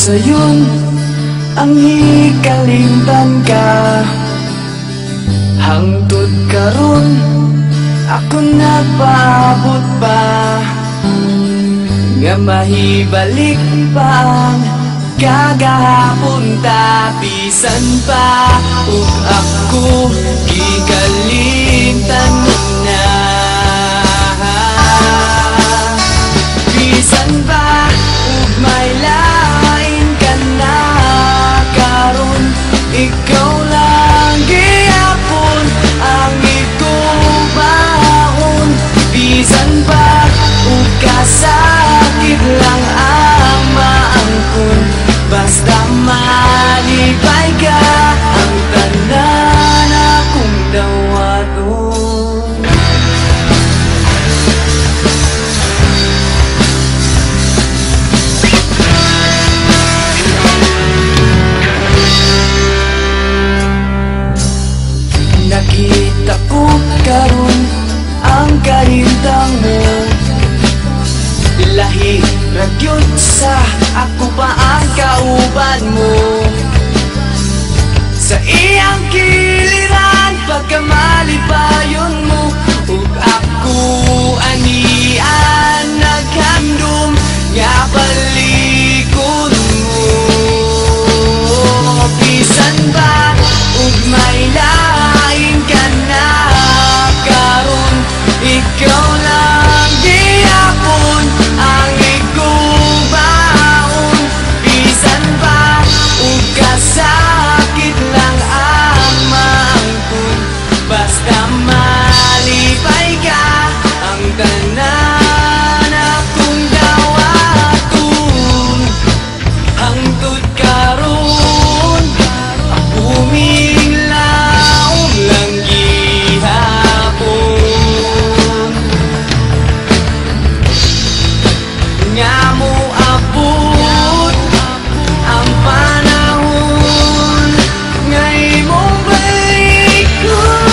sayon ang hikalimtan ka. Hangtod karon ako nagpaabot pa, nga mahibalik pa ang kagahapon ta. Bisan pa ug ako gikalimtan mo na. Bisan pa ug may lain ka na karon, ikaw lang gihapon ang igubaon. Bisan pa ug kasakit lang ang maangkon, basta malipay ka ang tanan akong dawaton. Nakita ko karon ang kahintang mo, lahi ragyod sa ako pa ang kauban mo. Sa iyang giliran pagkamalipayon mo, ug ako anian naghandom nga balikon mo. Bisan ba ug may lain ka na karon, ikaw lang gihapon ang igubaon. Bisan pa ug kasakit lang ang maangkon, basta malipay ka ang tanan akong dawaton. Hangtod karon ako minglaom lang gihapon, nga moabot ang panahon nga imong balikon.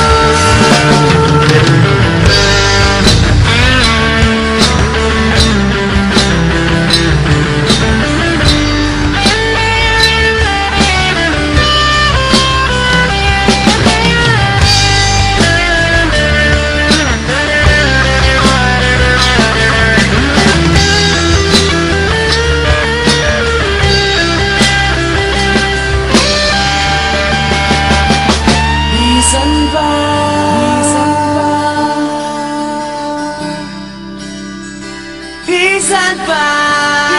Bisan pa